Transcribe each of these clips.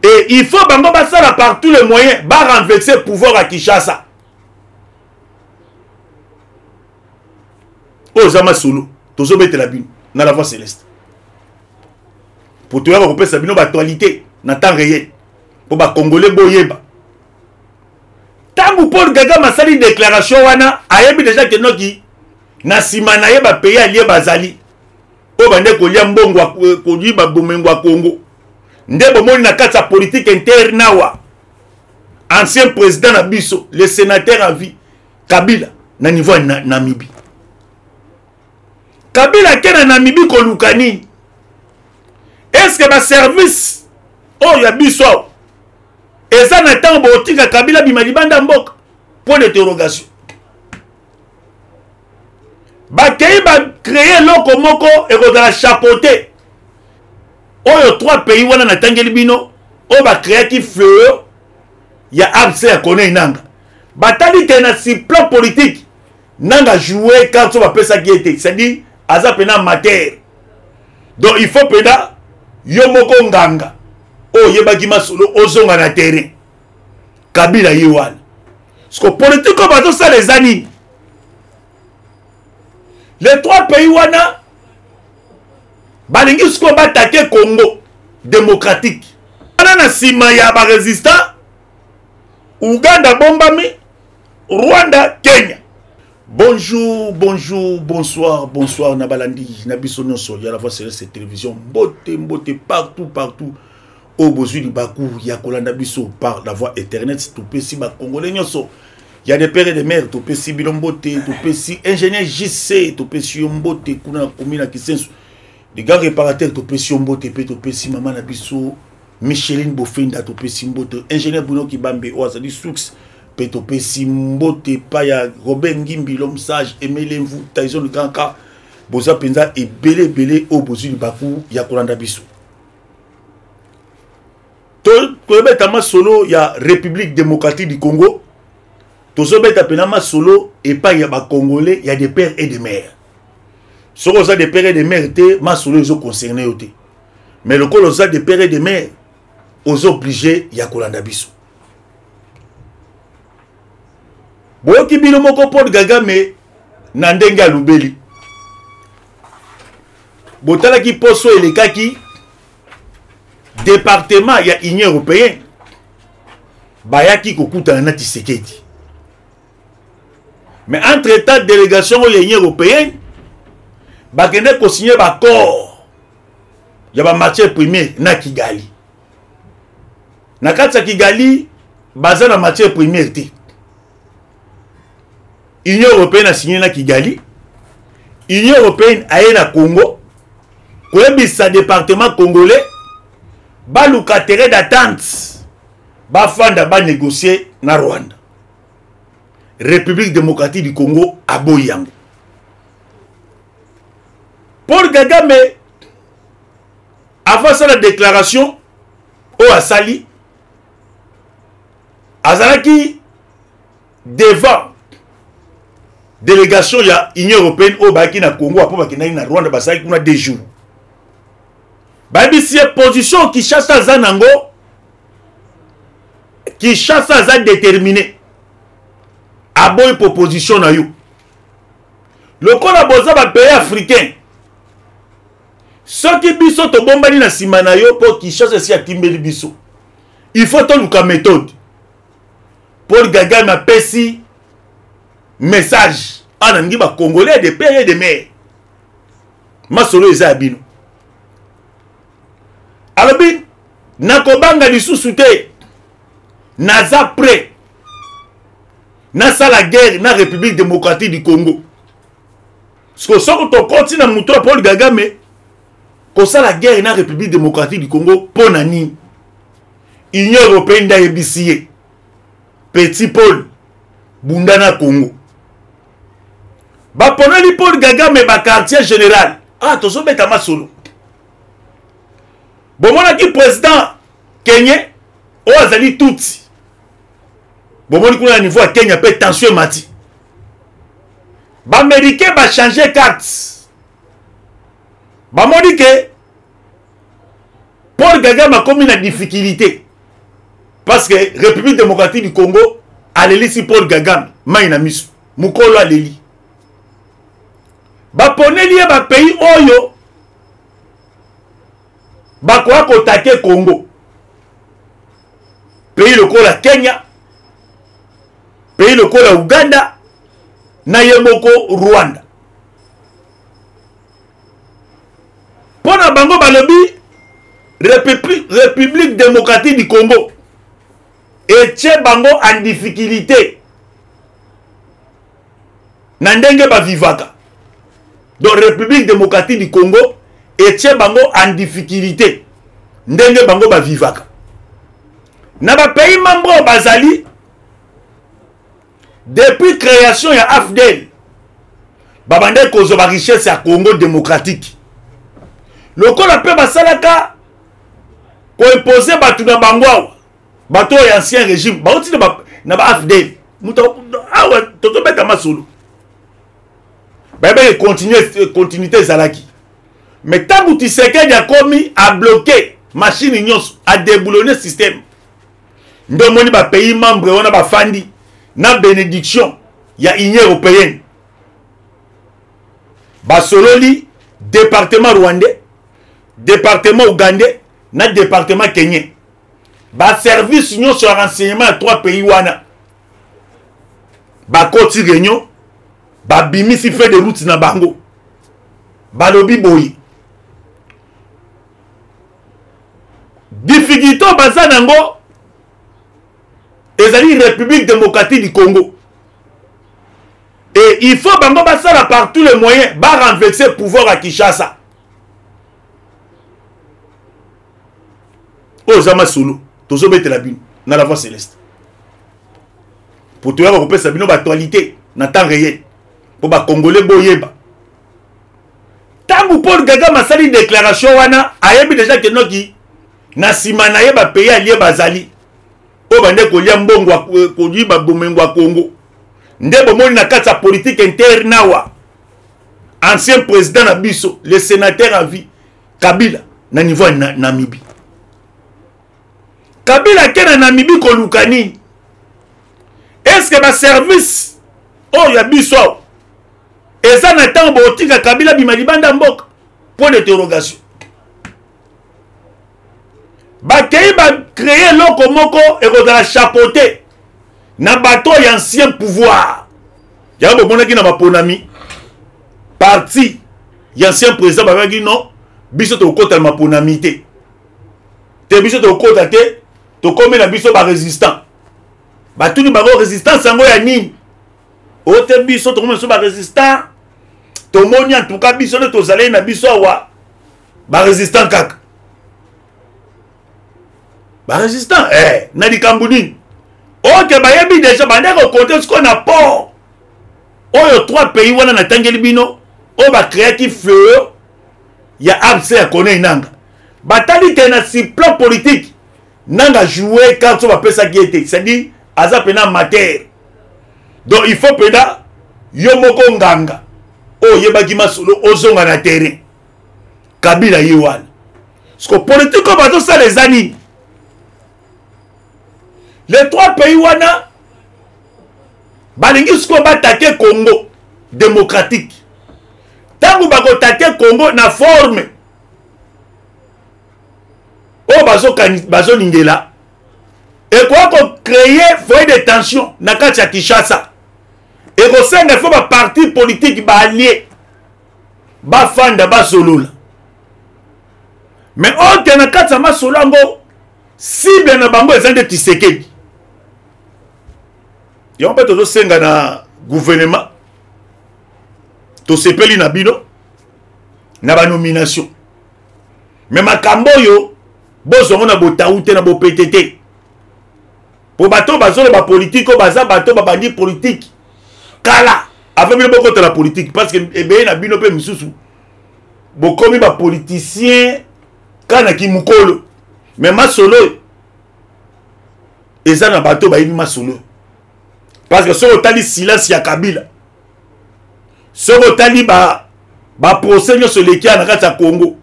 Et il faut bango basala par tous les moyens ba renverser le pouvoir à Kinshasa. Oh Zama Solo, tozo bete la bino na la voix céleste. Pour te voir sa bino actualité na temps réel. Pour ba Congolais boyeba. Tangu Paul Gaga masali déclaration wana ayebi déjà que noki na sima na ye ba pays allié bazali. O bande ko lia mbongo ko di ba bomengo Congo. Ndebo moni na kati ya politique interne wa. Ancien président na biso, le sénateur à vie Kabila na niveau na Namibie. Kabila kena Namibie ko lukani. Est-ce que ma service oh ya biso eza na temps botika Kabila bimalibanda mboka point d'interrogation. Ba kei ba créer loko moko et ko chapeauter. Oyo 3 pays wana na tangeli bino o ba créer ki feu ya abse ya kone nanga. Batali te na si plan politique nanga jouer quand on va pesa qui était. C'est-à-dire aza pena amateur. Donc il faut pena yo moko nganga. O yebaki masolo ozonga na terrain. Kabila yewana. Parce que politique comme bato ça les années. Les 3 pays wana balingi sko batake Congo démocratique. Wana na sima ya ba résistant Uganda bombami, Rwanda, Kenya. Bonjour, bonjour, bonsoir, bonsoir Nabalandi, Nabiso Nyonso, il y a la voix sur cette télévision, mbote, partout, partout. Au besoin du Bakou, il y a Kolanda Biso par la voix Internet, tout petit ba Congolais Nyonso. Il y a des pères et des mères, tout petit Bilombote, tout petit ingénieur JC, tout petit Mbote, Kuna Komina Kisensu. Les gars réparateurs, tout petit Mbote, tout petit Maman Nabiso. Micheline Bofinda to Pesimbote, ingénieur Bruno Kibambe, Oazadi Soux, Peto Pesimbote, Paya, Robert Ngimbi, l'homme sage, Emile Mvou, Tyson le grand cas, Boza Penza et Belé au Bozu du Bakou, Yakolanda Bissou. Tobetama solo, il y a République démocratique du Congo. Tozobeta Penama solo, et pas il y a des Congolais, il y a des pères et des mères. Si on a des pères et des mères, ma solo, ils ont concerné. Mais le colossa des pères et des mères, aux obligés, il y a Kolanda Bissou. Boki bino moko Paul Kagame nandenga lubeli. Botala ki poso elekaki département ya Union européenne. Bayaki kokuta na Tshisekedi. Mais entre-temps délégation de l'Union européenne bakende ko signer accord. Ya ba matière première na Kigali. Na kati Kigali, baza na matière première te. Union européenne a signé na Kigali. Union européenne a na Congo. Koyebisa département congolais. Ba luka terrain d'attente. Ba fanda ba négocier na Rwanda. République démocratique du Congo à Boyango. Paul Kagame, avant ça la déclaration, au Asali, Azalaki devant délégation ya Union européenne au Baki na Congo après Baki na Rwanda basaki kuna 2 jours. Babi si position qui chasse Zanango qui chasse za déterminé a boy proposition na yo. Le kola boza ba pays africain. Ce qui biso to bombani na sima na yo pour qui chasse si akimbeli biso. Il faut to luka méthode. Paul Kagame a pesi message à nangi ba Congolais de père et de mère. Masolo eza bino. Alobi nakobanga lisusu te. Naza prêt. Nasa la guerre na République démocratique du Congo. Parce que si on continue à montrer Paul Kagame que ça la guerre na République démocratique du Congo pour nani. Union européenne d'Aébisier. Petit Paul Bundana Congo. Ba poneli Paul Kagame ba quartier général. Ah tozo betama solo. Bon mona ki président Kenya o azali touti. Bon moni kuna niveau à Kenya pe tension mati. Ba américain ba changer carte. Ba moni que Paul Kagame a commis la difficulté. parce que République démocratique du Congo aleli si Paul Kagame maina misu mukolo aleli ba poneli ba pays oyo ba kwa kotake Congo, pays lokola Kenya, pays lokola Uganda na yemoko Rwanda. Pona bango balobi République démocratique du Congo et tche bango en difficulté na ndenge ba vivaka. Donc République démocratique du Congo et tche bango en difficulté ndenge bango ba vivaka. Na ba pays membre bazali depuis création ya AFDEL babande kozo ba richesse ya Congo démocratique. Lokola pe basalaka ko imposer batu na bango bato ya ancien régime bauti na ba AFDEL muto awa toto beta masolo bébé continuité zalaki mais tant que Tshisekedi a commis à bloquer machine nyonso à déboulonner système ndomoni ba pays membre wana ba fandi na bénédiction ya Union européenne ba sololi département rwandais, département ougandais na département kenyan ba service union sur renseignement à 3 pays wana ba koti réunion ba bimisi fait de route na bango ba lobi boyi difficulté baza nango ezali République démocratique du Congo et il faut bango basala par tous les moyens ba renverser pouvoir à Kinshasa. Oh Zama Solo, tozo bete la bine, na la voie céleste. Pour te voir sa bino actualité, na temps réel. Pour ba Congolais boyeba. Tangu Paul Kagame sali déclaration wana, ayebi déjà que noki na sima na ye ba pays allié bazali. O bande ko lia mbongo ko di ba bomengo Congo. Nde bomoni na kati politique interne wa. Ancien président na biso, le sénateur à vie Kabila na niveau Namibie. Kabila kena Namibie ko lukani. Est-ce que ba service oh ya biso eza na temps botika Kabila bimalibanda mboka? Point d'interrogation. Ba kei ba créer loko moko et ko la chapeauter na bateau ya ancien pouvoir. Ya bomona ki na baponami parti ya ancien président ba ki non biso to kota ma ponamité. Te biso to kota te to comme na biso ba résistant. Ba tout ni ba résistance sango ya nini? O te biso to comme so ba résistant. To moni en tout cas biso to zalé na biso wa ba résistant kaka. Ba résistant na di kambuni. Ok ba yebi déjà ba ndeko compter ce qu'on a port. Oyo 3 pays wana na tangeli bino o ba créer qui feu ya abse ya kone inanga. Batali te na si plan politique. Nanga jouer quand on va faire ça qui était. C'est-à-dire, aza pena mater. Donc il faut pena yomoko nganga. Oh yebaki masolo ozonga na terrain. Kabila yewan. Parce que politique comme bateau ça les années. Les 3 pays wana balingi sko batake Congo démocratique. Tangu bako take Congo na forme oh bazo lingela et quoi qu'on créer foyer de tension na kati ya Kinshasa et ko senga faut ba parti politique ba allié ba fanda ba solola mais on na kati ya masolango cible na bango ezande Tshisekedi yon peut to senga na gouvernement to sepeli na bino na ba nomination mais makambo yo bozo na botaouté na bo PTT pour bateau bazolo ba politique baza bateau ba bandi politique kala avec bino boko de la politique parce que ebe na bino pe misusu bokomi ba politicien kana ki mukolo mais masolo eza na bateau ba yini masolo parce que so tali silence ya Kabila so tali ba procès nyoso lekia na kati ya Congo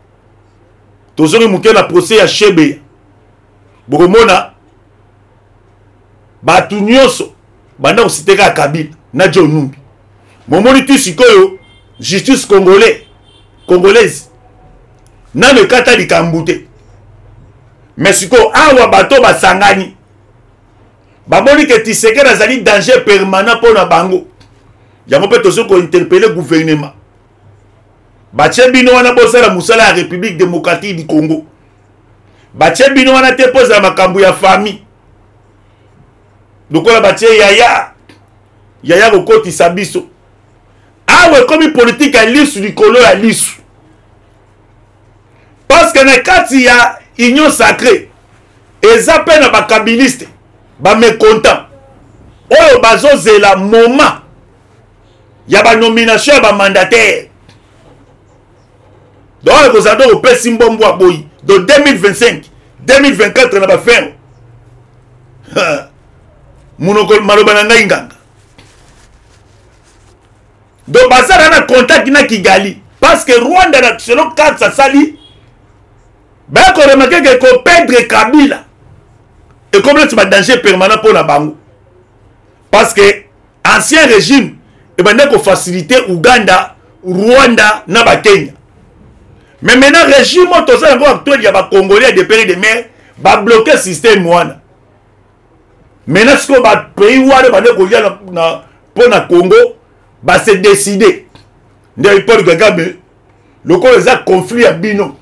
tozongi muke na procès ya Chebe bokomona batu nyonso banda kositeka Kabila na John Numbi momoni tu sikoyo justice congolaise na le kata likambute mais sikoyo awa bato basangani bamoni ke Tshisekedi azali danger permanent pour na bango yango pe tozo ko interpeller gouvernement batie bino wana bosala musala ya République démocratique du Congo batie bino wana te poza makambo ya famille lokola batie yaya kokotisa biso awe komi politique ya lisu likolo ya lisu parce que na kati ya union sacrée eza pe na bakabiliste bamekontant oyo bazozela moment ya banomination ya bamandataire donc kozado opesi mbombo ya boyi de 2025 2024 na bafin munoko maloba na ngai nganga donc bazala na contact na Kigali parce que Rwanda na selon carte sa sali ba ko remarquer que ko perdre Kabila et comme c'est un danger permanent pour la bango parce que ancien régime et ben ko faciliter Uganda Rwanda na ba Kenya mais maintenant régime to ça encore actuel ya ba Congolais de pays de mer ba bloquer système wana maintenant ce que ba pays wana ba ko ya na pour na Congo ba se décider de Paul Kagame le ko les conflit à bino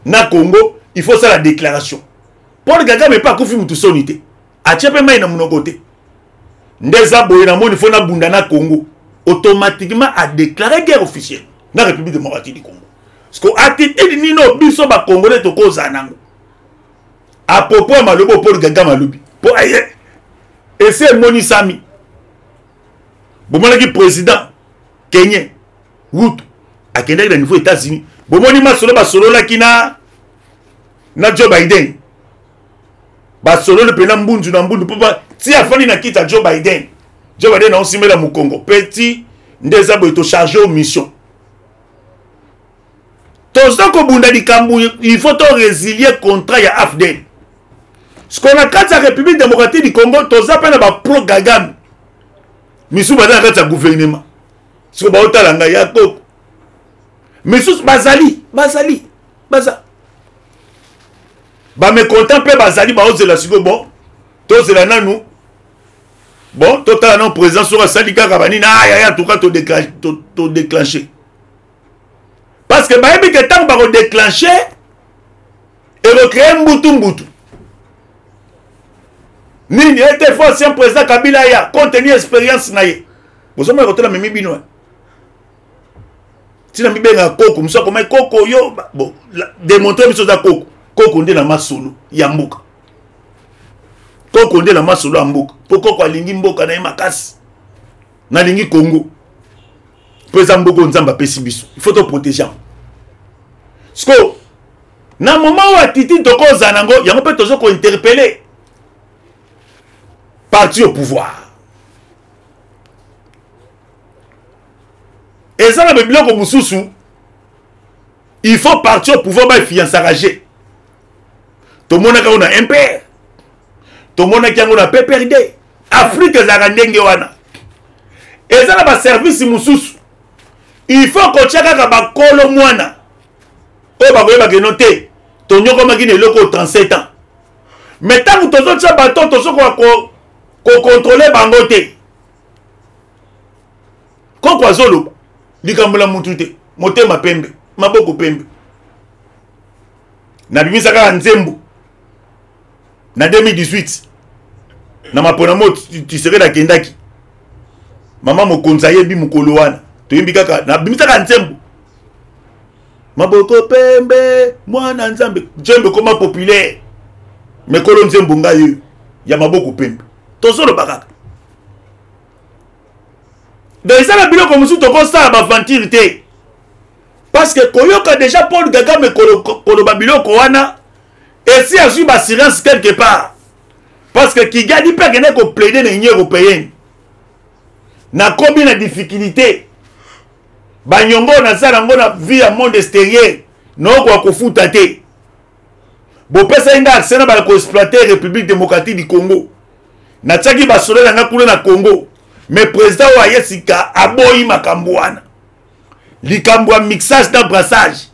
na Congo il faut ça la déclaration Paul Kagame pas kofi mutu sonité a tchepe mai na mon côté ndeza boye na moni fona bunda na Congo automatiquement a déclaré guerre officielle na République démocratique du Congo parce que attitude nino biso ba Congolais to koza nango à propos malobo Paul Kagame malobi pour aye et c'est Moni Sami bomoni président Kenya Ruto a kende na niveau États-Unis bomoni masolo ba solo la kina na Joe Biden basolo le pena mbundu na mbundu papa ti afani na kita Joe Biden na osimela mu Congo petit ndeza boy to charger aux missions tozo ko bunda likambu il faut to résilier contrat ya AFDEL ce qu'on a kati la République démocratique du Congo toza pena ba pro Kagame misu bana kati ya gouvernement ce que ba otala nga ya ko misu bazali ba me contemple bazali ba ozela siko bon tozela nanu bon total non présent sur syndicat kabani na ya tout cas to déclencher parce que ba que tant ba déclencher et recréer mbutu nini était fort ancien président Kabila ya contenir expérience na ye bozo me rotela memi bino tina mibenga koko msoko mai koko yo bon démontrer biso za koko nde na masolo ya mboka koko nde na masolo ya mboka po koko alingi mboka na ye makasi na lingi Congo pesa mboka nzamba pesi biso il faut te protéger sko na moment où atiti toko zanango yango pe tozo ko interpeller parti au pouvoir et ça na biloko mususu il faut partir au pouvoir ba fiança enragé tout le monde a un MPR tout le monde a un PPRD Afrique ezaka ndenge wana eza na ba service mususu il faut ko tchaka ka bakolo mwana o ba koyeba ke noté to nyoko makine loko 37 ans mais tant que tozo tcha bato tozo ko contrôler bango te ko kwa zolo likambola mutu te motema pembe maboko pembe na bimisaka nzembo na 2018 na mapona mo Tshisekedi akendaki mama mokonza yebi mukolo wana toyimbi kaka na bimisaka nzembo maboko pembe mwana nzambe nzembe koma populaire mekolo nzembo ngayo ya maboko pembe tosolo bakaka donc ça la biloko musu toko sa ba aventure te parce que koyoka déjà Paul Kagame kolo ba biloko wana et si a su ba silence quelque part parce que Kigali pas gagner ko plaider na Union européenne na combien de difficultés banyongo na sala ngo na vie à monde extérieur no ko kufuta te bo pesa inga accès na ba ko exploiter République démocratique du Congo na tsaki basolo na ngakule na Congo mais président wa yesika aboyi makambuana likambwa mixage na brassage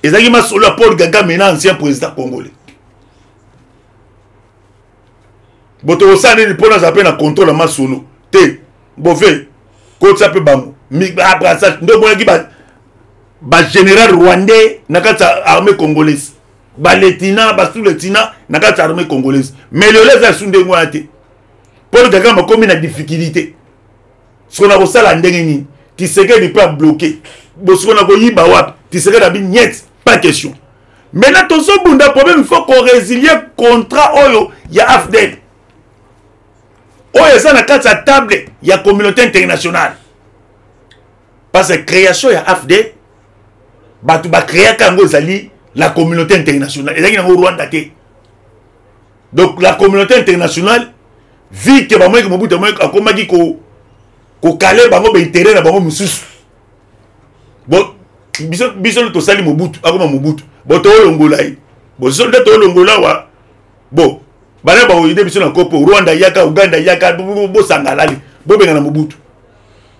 ezaki masolo ya Paul Gaga maintenant ancien président congolais boto osane ni pona zape na contrôle masolo te bové ko tsape bango mi brassage ndo bonaki ba général rwandais na kata armée congolaise ba lieutenant ba sous-lieutenant na kata armée congolaise mais le les asunde ngwa te Paul Gaga ma komi na difficulté ce qu'on a reçu la ndenge tu sais que il peut bloquer ce qu'on a goyi ba wap tu sais que la bi niet pas question maintenant ton so bunda problème il faut qu'on résilie contrat oyo ya AFDEL oyo ça na kata table ya communauté internationale parce que création ya AFDEL batu ba créer kango zali la communauté internationale et là Rwanda te donc la communauté internationale vit que ba moi que Mobutu moi akomaki ko calé bango ba intérêt na bango mususu bon biso to sali Mobutu akoma Mobutu bon to longola yi bon soldat to longola wa bon bana ba oyide biso na kopo Rwanda yaka Uganda yaka bo sangalali bo benga na Mobutu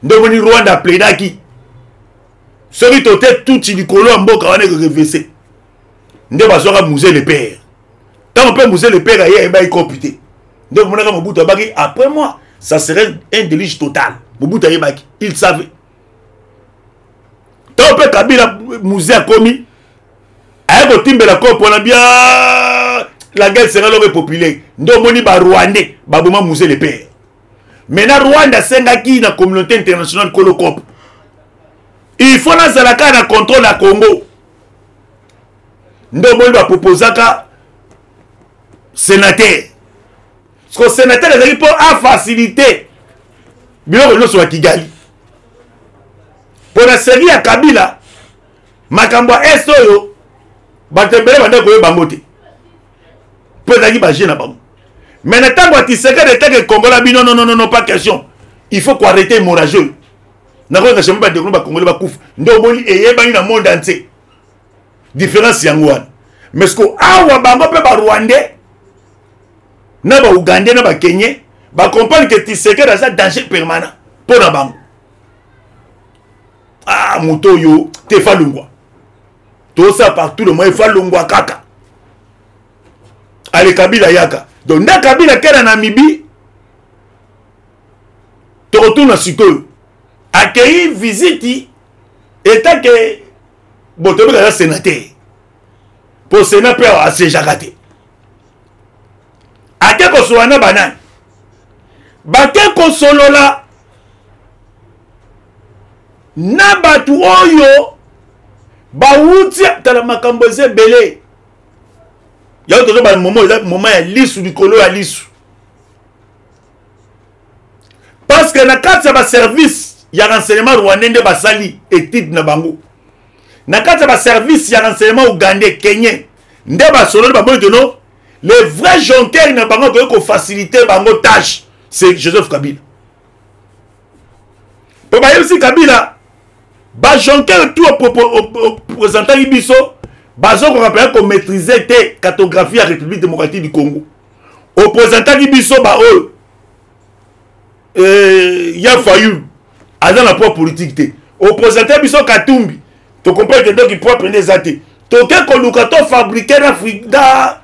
ndo ni Rwanda plaidaki soki to te tout likolo mboka wana ko revese nde basoka musée le père tant on peut musée le père aye ba icopité donc monaka Mobutu abaki après moi ça serait un délit total Mobutu aye baki il savait tant on peut Kabila musée a commis aye ko timbela ko pona bien la guerre sera l'homme populaire ndo moni ba rwandais ba boma musée le père maintenant Rwanda sengaki na communauté internationale kolokop il faut na zalaka na contrôle la Congo ndo moni ba proposaka sénateur parce que sénateur ezali pour a faciliter biloko nyonso ya Kigali pour la série ya Kabila makambo est oyo batembele bande koyo bango te pour ezali bagé na bango mais na tango atiseka de teke Congola bi non pas question il faut qu'on arrête hémorragie na ko ka chamba ba de ba Congolais ba kufa ndo moni eyebani na monde entier différence yango wana mais ce que awa bango pe ba Rwandais na ba Ougandais na ba Kenyais ba comprendre que Tshisekedi a un danger permanent pour na bango ah moto yo te falungwa tout ça partout le moyen falungwa kaka allez Kabila yaka donc na Kabila kera na Namibie te retourne à sikoyo accueilli visite état que botobe ka sénateur pour sénat pe a se jagate ate ko soana banane bate ko solola na batu oyo bawuti tala makambo zebele ya to ba moment ya lisu likolo ya lisu parce que na kati ba service ya renseignement rwandais nde basali étude na bango na kati ba service ya renseignement ougandais kenyais nde basolo ba bonne no le vrai jonqueur na bango ko faciliter bango tâche c'est Joseph Kabila pour ba aussi Kabila ba jonqueur tout représentant biso bazo ko rappeler ko maîtriser te cartographie à République démocratique du Congo représentant biso ba ya fayu dans la propre politique te représentant biso Katumbi to comprendre que donc il peut prendre des athées to ke ko lukato fabriquer na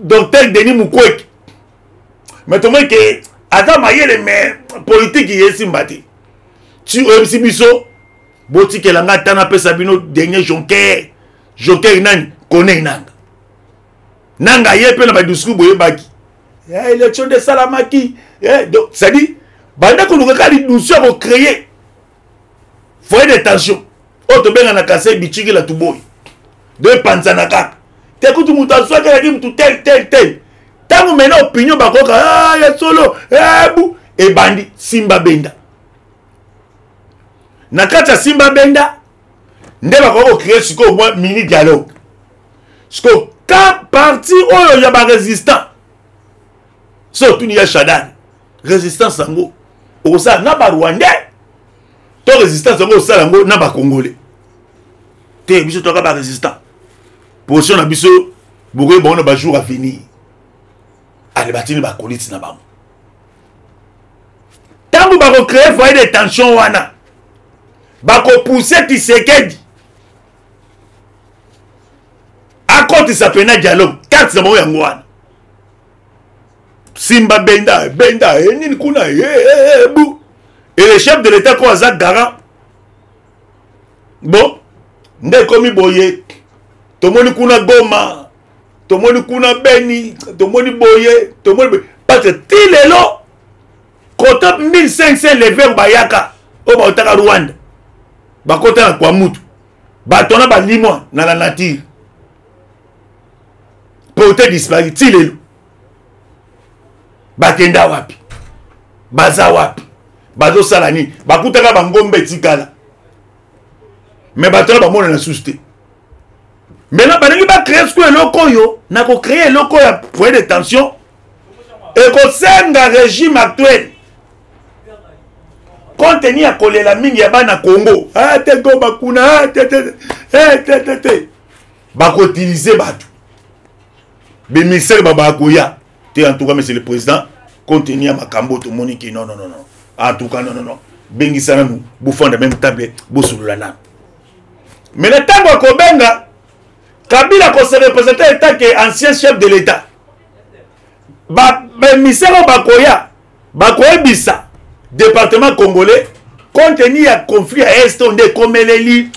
docteur Denis Mukwege mais to que Adam mayele mais politique yesi mbati tu MC biso boti ke langa tana pesa bino dernier jonqueur nani connaît nanga yepe na ba discours boye baki ya élection de Salamaki donc ça dit banda ko luka li douceur ko créer foyer de tension auto benga na kase bichiki la tuboy de panzanaka te kutu mutaswa ka ki mutu tel tango mena opinion bakoka ya solo bu e bandi Simba Benda na kata Simba Benda nde bakoko créer siko au moins mini dialogue siko ka parti oyo ya ba résistant surtout ni ya Shadan résistance sango osa na ba Rwandais to résistance sango osa lango na ba Congolais te biso to ka ba résistant position na biso bokoy bon na ba jour à venir allez batini ba colite na bango Tango bako créer foyer de tension wana. Bako pousser Tshisekedi. À côté ça pena dialogue. Carte ça moya ngwana. Simba benda nini kuna bou. Et le chef de l'état quoi ça garant. Bon, ndé komi boye. Tomoni kuna Goma. Tomoni kuna Beni, tomoni boye, tomoni parce que tilelo kota 1500 lever bayaka o ba otaka Rwanda. Ba kota kwa mutu. Ba tona ba limwa na la nature. Peut disparaître tilelo. Ba kenda wapi? Baza wapi? Bazo salani, ba kutaka ba ngombe tikala. Mais ba tona ba mona na susté. Maintenant, il va créer ce que le loco, n'a pas créé le loco pour de tension. Et que c'est un régime actuel. Compte tenu à coller la mine, il y a un Congo. Ah, t'es go, bakuna, t'es. Bako utiliser Batu. Mais ministère Babakoya. T'es en tout cas, monsieur le président. Compte tenu à Makambo, tout le monde qui non. En tout cas, non. Bengi Sananou, bouffon de même table, Boussoulana. Mais le temps où Kobenga. Kabila ko se représenter l'État qui est ancien chef de l'État. Misero Bakoya Bisa, département congolais, compte tenu à conflit à Est, on est comme Eleli.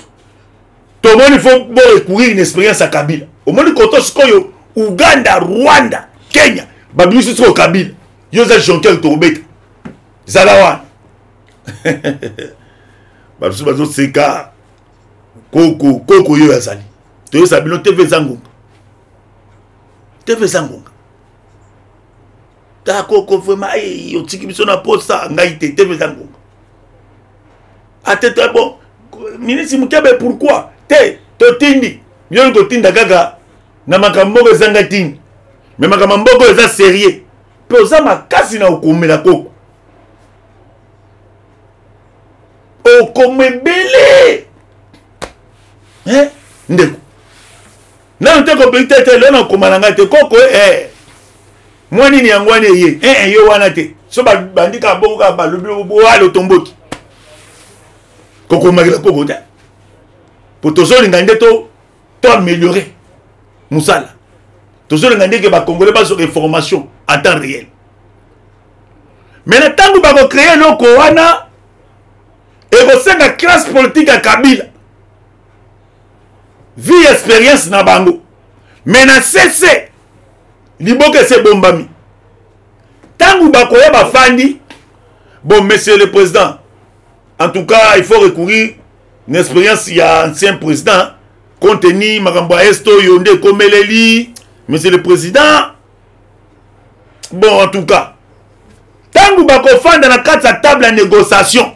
Tout le monde il faut recourir une expérience à Kabila. Au monde koto skoyo Uganda, Rwanda, Kenya, babisusko Kabila. Yoza Jonkel Torbeta. Zalawan. Babisu bazo seka Koko yo azali. Tu sais, TV Zangonga. Ta koko vraiment yo tiki biso na posa ngaite TV Zangonga. Atete bon. Ministre Mukebe pourquoi? To tindi. Yo ko tinda gaga na makambo zangatini. Mais makambo eza sérieux. Pe oza makasi na okomela koko. Okomebele. Ndeko. Non, tu as peut-être là dans Komalanga te koko moi ni yangwane ye yo wana te so bandika bonga ba lobi alo tomboki koko magila koko ta pour to so ngande to améliorer musala to so ngande ke ba congolais ba sur information en temps réel mais le temps ba ko créer loko wana et ko senga classe politique à Kabila vie expérience na bango mais na cesse liboke se bombami tangu bakoya bafandi bon monsieur le président en tout cas il faut recourir une expérience il y a ancien président compte tenu makambo esto yonde komeleli monsieur le président bon en tout cas tangu bakofanda na kati ya table ya négociation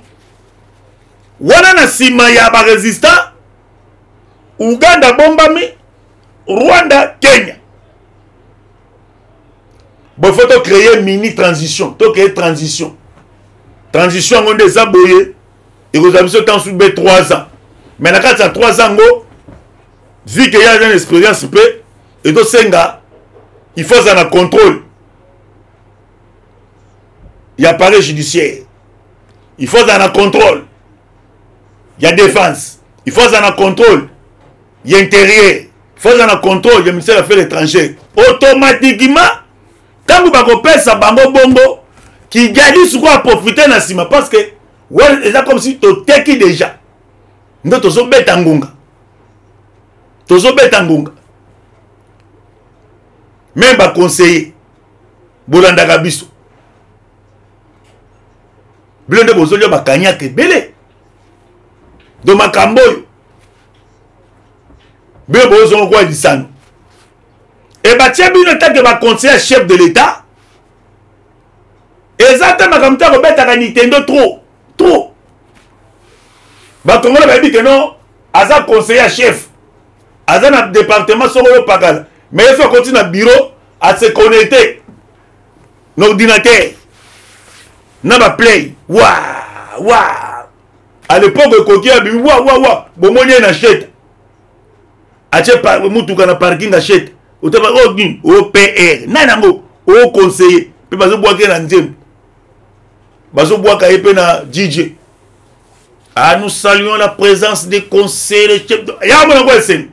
wana na sima ya ba résistant Uganda bombami, Rwanda, Kenya. Bon, il faut créer mini transition. Il faut créer transition. Transition, on est aboyé. Et vous avez ce temps sous 3 ans. Mais dans le cas de 3 ans, vu qu'il y a une expérience, et donc il faut un contrôle. Il y a appareil judiciaire. Il faut un contrôle. Il y a défense. Il faut un contrôle. Il y a intérieur, il faut un contrôle du ministère des Affaires étrangères. Automatiquement, quand vous avez ça, bongo, qui gagne sur quoi profiter dans Sima, parce que, ouais, c'est comme si tu t'es déjà. Nous, tu es bête en gonga. Tu es bête en gonga. Même pas conseiller, Bolanda Gabiso. Blende Bozolio Bakanyake, belé. De Makamboyo. Mais bon, on voit ça. Et bah, tiens, bien le temps que va conseiller chef de l'État. Exactement comme ça, Robert a Nintendo trop. Bah, comment on va dire que non, Aza conseiller chef. Aza dans le département sur le Pagal. Mais il faut continuer dans le bureau à se connecter. L'ordinateur. N'a pas play. Waouh. À l'époque, il y a dit waouh. Bon, moi, il achète. Achète par mutuka na parking achète. Au PR. Nanango. Au conseiller. Puis parce que boire na nzembe. bazo boaka epé na DJ. Ah, nous saluons la présence des conseillers, des chefs de... Ya mona quoi c'est?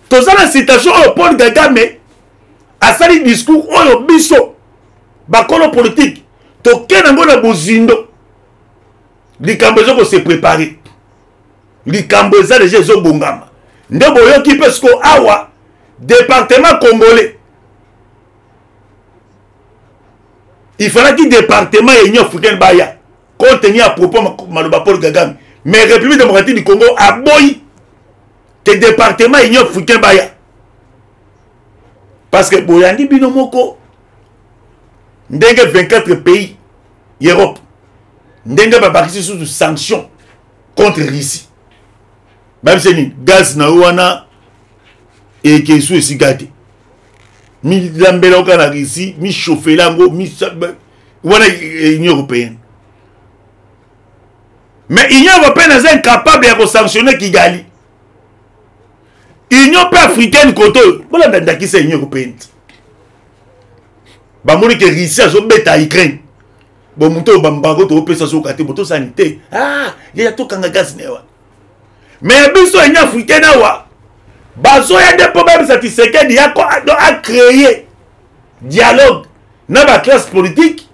Tout ça la citation au Paul Kagame a sali discours oyo biso bakolo politique to kenango na bozindo. Likambo ezoko se préparer. Likambo eza déjà ezo bongama. Nde boyoki pesko awa département congolais. Il fallait que le département de l'Union africaine baya contenir à propos Maloba Paul Kagame. Mais la République démocratique du Congo a boyi que le département de l'Union africaine baya. Parce que Boyandi Binomoko, ndenge 24 pays Europe, ndenge babakisi sous sanctions contre Russie. Même si ni gaz na wana et que sous sigate. Mi lambela oka na Russie, mi chauffer lango, mi wana Union européenne. Mais l'Union européenne est incapable de sanctionner Kigali. Union africaine koto, voilà dandaki c'est Union européenne. Ba moni que Russie a zo beta Ukraine. Bon muto bambago to pesa so kate boto sanité. Ah, ya to kanga gaz newa. Mais biso Union africaine awa bazo ya des problèmes satisfaits il a créé dialogue dans la classe politique.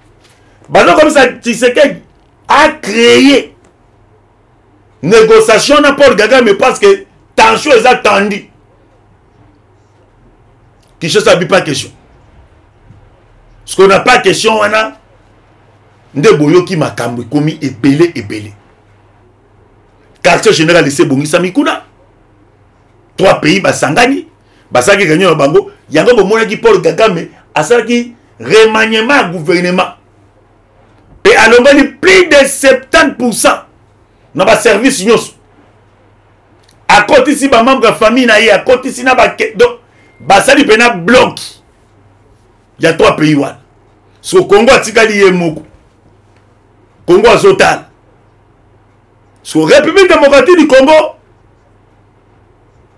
Bazo comme ça Tshisekedi a créé négociation na Paul Kagame parce que tension est attendue. Qui chose n'a pas question. Ce qu'on n'a pas question on a nde boyoki makambo komi ebele. Quartier général de Sebongisa Mikuna. 3 pays basangani basaki gagné na bango yango bomona ki Paul Kagame asaki remaniement gouvernement et alongoli plus de 70% na ba service nyos à côté si ba membre de famille na ye à côté si na ba donc basali pena bloc il y a 3 pays wana so Congo atikali ye moko Congo azotal so République démocratique du Congo.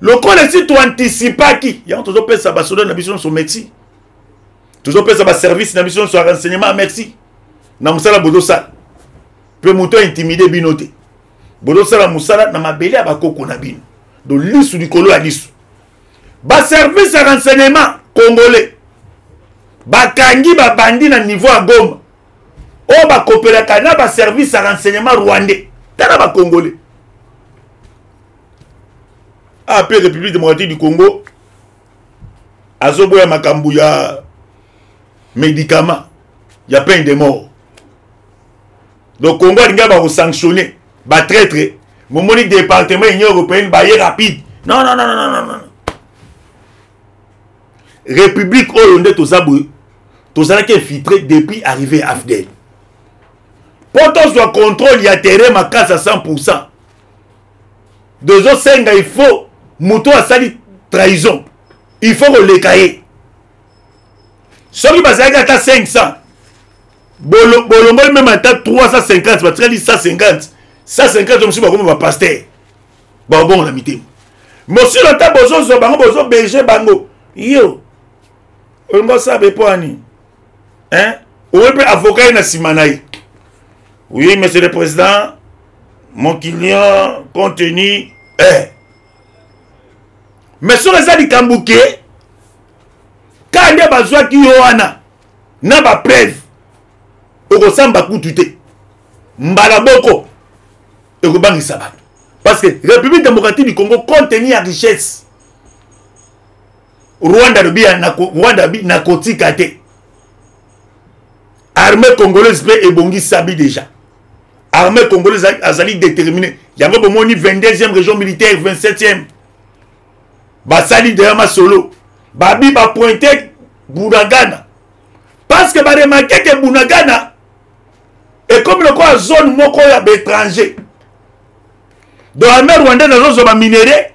Le collège tu anticipes qui il y a toujours fait ça basoda na mission son métier toujours fait ça service na mission sur renseignement merci na musala bodo sala pe moto intimider binoté bodo sala musala na mabele abakoko na bino do lisu du kolo ya lisu ba service de renseignement congolais bakangi ba bandi na niveau à Goma o ba coopérer na ba service de renseignement rwandais tana ba congolais. Après République démocratique du Congo, azoboya makambu ya médicaments, il y a plein de morts. Donc Congo va sanctionner, va traître, mon monique département Union européenne va y rapide. Non. République Hollande tout ça qui est infiltré depuis arrivé à Afdel. Pour tout ce contrôle, il y a terrain ma casse à 100%. 205, il faut Mouto a sali trahison. Il faut le cahier. Ce qui va à 500. Bolombo même à 350. Parce que 150. 150, je me suis dit, comme pasteur. Bon, on a mis. Monsieur le temps, bozo berger bango. Yo. On va savoir pour Annie. Hein? Ou peut avocat na simanaï. Oui, monsieur le président. Mon client contenu est. Mais sur les gens Kambouké, quand il y a besoin qui yoana, n'a pas preuve, au ressemble coutute, mbalaboko, et au banc sabat. Parce que la République démocratique du Congo contient la richesse. Rwanda n'a côté kate. Armée congolaise et bongi sabi déjà. Armée congolaise a déterminée. Il y avait au moins 22e région militaire, 27e. Basali de Yama Solo. Babi va pointer Bunagana. Parce que va remarquer que Bunagana est comme le quoi zone moko ya étranger. Dans l'armée rwandaise, nous avons minéré.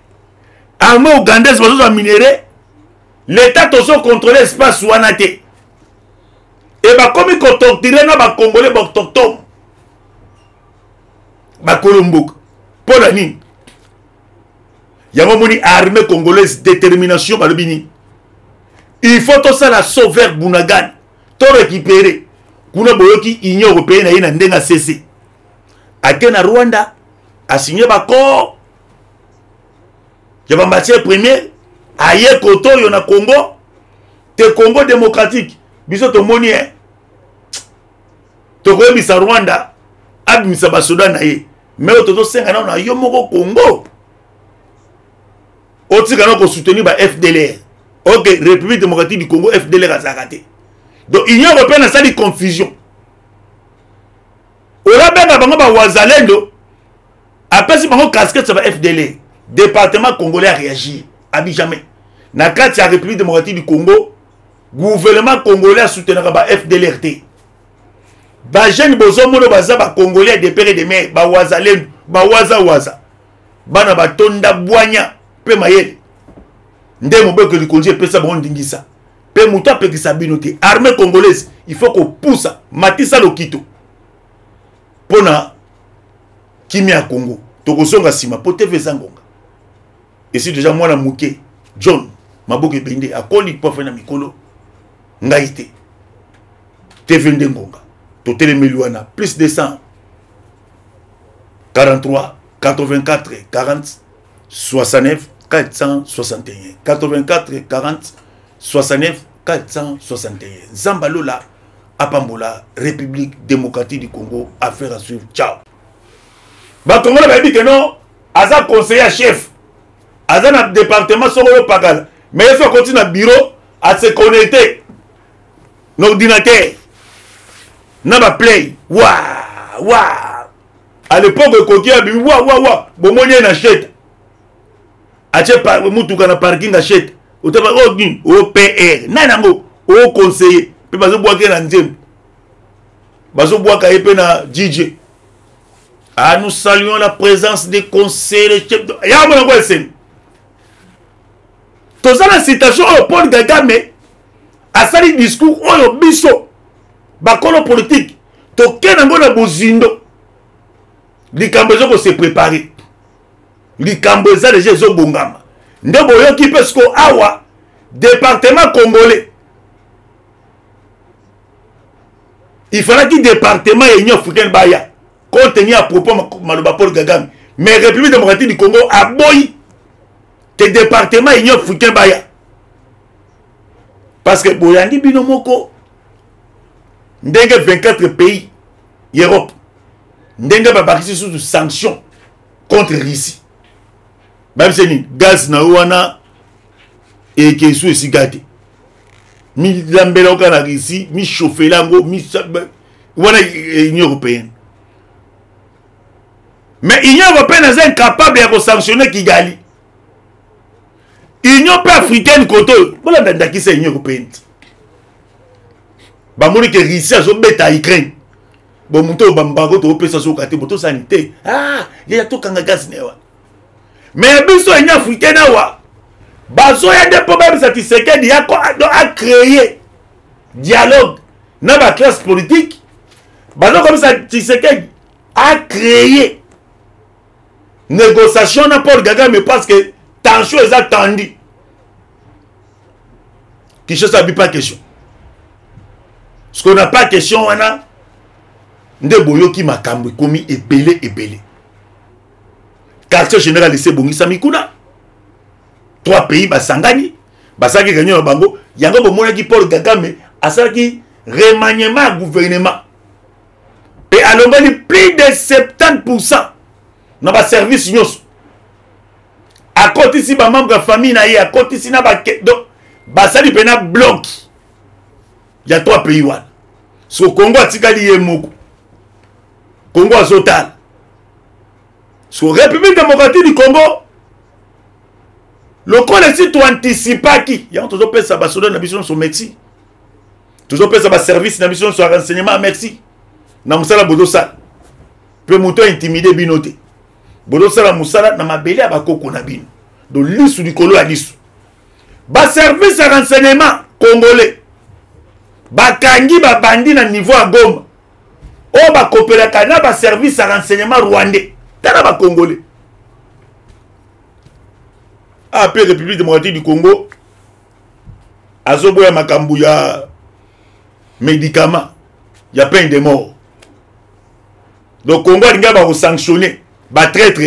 L'armée ougandaise, nous avons minéré. L'État a contrôlé l'espace ouanate. Et bah comme il torturé na ba Congolais ba autochtone. Ba Kolombo. Pour la ligne. Il y a une armée congolaise détermination par le Bini. Il faut tout ça la sauver Bunagana. Tout récupérer. kuna boyoki Union européenne ayina ndenga cessé ake na Rwanda a signé bako ya ba matière première aye koto yo na Congo te Congo démocratique biso to moni to ko bisa Rwanda abimisa ba Sudan na ye mais to senga na yo moko Congo otika na ko soutenir ba FDLR. OK, République démocratique du Congo FDLR a zakaté. Donc Union européenne a ça de confusion. Ora benga bango ba wazalendo après si bango casquette ça va FDLR. Département congolais a réagi à jamais. Na kati ya République démocratique du Congo, gouvernement congolais a soutenu ba FDLRT. Ba jeune bozo mono baza ba congolais de père et de mère ba wazalendo, ba waza. Bana ba tonda bwanya pe mayele. Ndemo beko likonje pesa ba ndingisa. Pe muta pe kisabinote. Armée congolaise, il faut qu'on pousse Matissa Lokito. Pona kimia Congo. Tokosonga sima po TV Zangonga. Et si déjà moi na muke John Maboke Bende akoli po fena mikolo ngaite. TV Ndengonga. Totele Meluana plus de 100 43 84 40 69 461 84 40 69 461 Zambalola Apambola République démocratique du Congo affaire à suivre. Ciao. Ba Congo ba dit que non aza conseiller chef aza na département solo pakala mais il faut continuer na bureau à se connecter l'ordinateur na ba play wa à l'époque koki a bi wa bomoni na chete ache pa mutuka na parking na chete otaba odin OPR nanango o conseiller pe bazo boaka na nzembe bazo boaka epe na DJ. Ah, nous saluons la présence des conseillers chefs de ya mona kwa sen to ça la citation au Paul Kagame a sali discours oyo biso bakolo politique to kenango na bozindo likambo zoko se préparer likambo za déjà zo bongama ndebo yoki pesko awa département congolais il fallait que département Union africaine baya contenir à propos Maloba Paul Kagame mais République démocratique du Congo a boy que département Union africaine baya parce que boyandi binomoko ndenge 24 pays Europe ndenge babakisi sous sanctions contre Russie même c'est gaz na wana et que sous sigate mi lambela oka na Russie mi chauffer lango mi wana Union européenne mais Union européenne est incapable de sanctionner Kigali. Union africaine koto voilà ndaki c'est Union européenne ba moni que Russie a zo beta Ukraine bon muto bambago to pesa so kate boto sanité ya to kanga gaz newa mais biso Union africaine awa bazo ya des problèmes satisfaits il y a créer dialogue na ba classe politique bazo comme ça Tshisekedi a créé négociation na Paul Kagame parce que tension est attendue qui chose a pas question ce qu'on n'a pas question wana nde boyoki makambo komi ebele quartier général de Sebongisa Mikuna 3 pays basangani basaki gagné na bango yango bomonaki Paul Kagame asaki remaniement gouvernement et alongoli plus de 70% na ba service nyos à côté si ba membre de famille na ye à côté si na ba donc basali pena bloc il y a 3 pays wana so Congo atikali ye moko Congo azotal so République démocratique du Congo le collège to anticipa qui ya toujours pesa ba soda na biso so merci toujours pesa ba service na biso so renseignement merci na musala bodo sala pe muto intimider binote bodo sala musala na mabele ya bakoko na bino do lisu likolo ya lisu ba service de renseignement congolais bakangi ba bandi na niveau à Goma o ba coopéraka na ba service de renseignement rwandais tala ba congolais après République démocratique du Congo azoboya makambu ya médicaments il y a plein de morts. Donc Congo va sanctionner, va traître.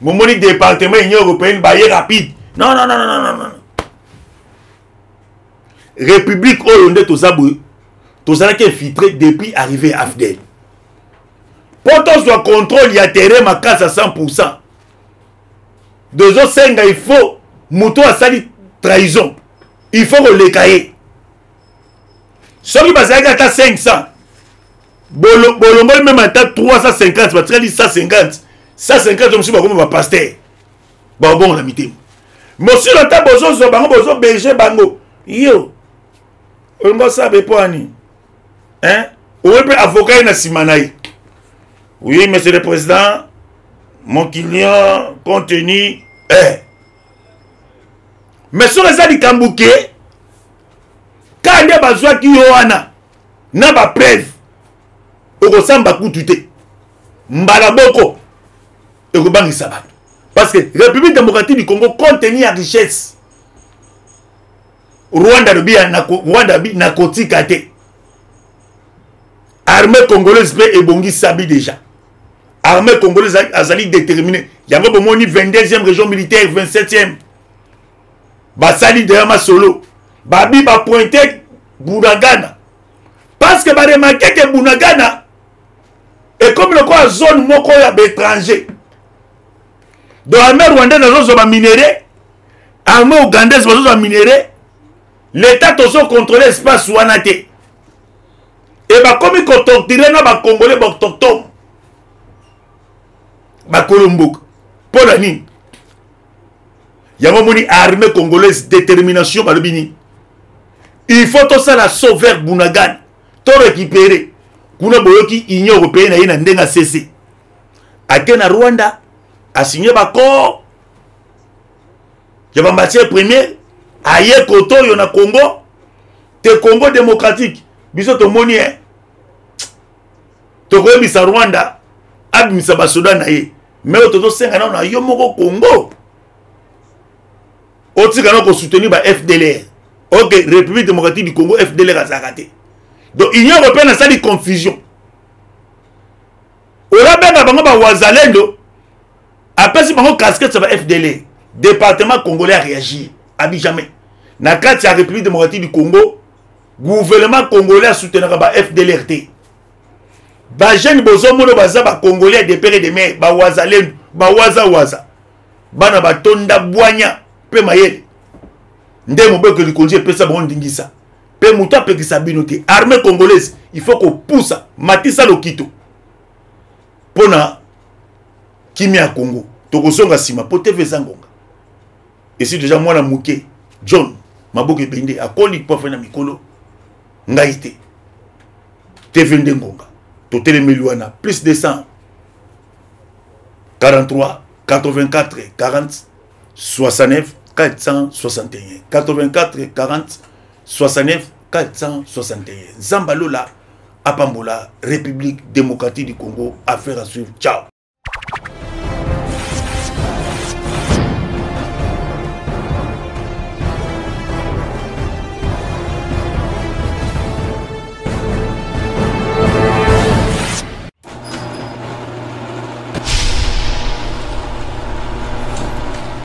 Mon monique département Union européenne va y rapide. Non, non, non, non, non, non. République Oyonde Tozabou, Tozala qui est infiltré depuis arrivé à Afdel. Pour qu'on soit contrôle, il y a terrain ma casse à 100%. Deux autres 5 il faut, Mouto a sali trahison. Il faut qu'on les caille. Ceux qui passent à 500. Bolombo même à 350, parce qu'il dit 150. 150, je me suis dit, comme un pasteur. Bon, on a mis. Mais si l'on a besoin de berger, bango. Yo. On va savoir pour Annie. Hein? On peut avocat et Simanaï. Oui, monsieur le président, mon client, contenu. Mais sur les gens Kambouké, quand il y a besoin qui n'a pas preuve. Okosamba kutute mbalaboko ekobangi sabato parce que République démocratique du Congo contenu la richesse Rwanda bi narcotique te armée congolaise pe ebongi sabi déjà armée congolaise azali déterminée yango bomoni 22e région militaire 27e basali de ma solo babi ba pointer Bunagana parce que ba remarquer que Bunagana et comme le quoi zone moko ya étranger. Donc l'armée rwandaise a minéré, l'armée ougandaise a minéré, l'État a contrôlé l'espace ouanate. Et bah comme il a torturé na Congolais autochtones, ba Colombo, pour la ligne. Il y a une armée congolaise détermination par le bini. Il faut tout ça la sauver Bunagana, tout récupérer. Kuna boyoki Union européenne ayena ndenga cessé. Akena Rwanda a signé d'accord. Yaba matière première aye koto yona Congo te Congo démocratique. Biso to moni hein. To ko bisa Rwanda abimisa basoda na ye. Mais ototo senga na yo moko Congo. Otika na ko soutenir ba FDLR. OK, République démocratique du Congo FDLR a zakaté. Donc l'Union européenne a sali confusion. Ora benga bango ba wazalendo. Après si bango casquette ça va FDL. Département congolais a réagi. Abi jamais. Na kati ya République démocratique du Congo, gouvernement congolais a soutenu ba FDLRT. Ba jeune bozo mono baza ba congolais de père et de mère ba wazalendo, ba waza. Bana ba tonda bwanya pe mayele. Ndemo be que likonje pesa ba ndingisa. Pe muta pe ki sabinote armée congolaise il faut qu'on pousse Matissa Lokito pona kimia Congo tokosonga sima po TV zangonga et si déjà moi na muke John maboke bende akoli po fena mikolo ngaite TV ndengonga to telemeliwana plus de 100 43 84 40 69 461 84 40 69 461. Zambalola, Apambola, République démocratique du Congo, affaire à suivre. Ciao.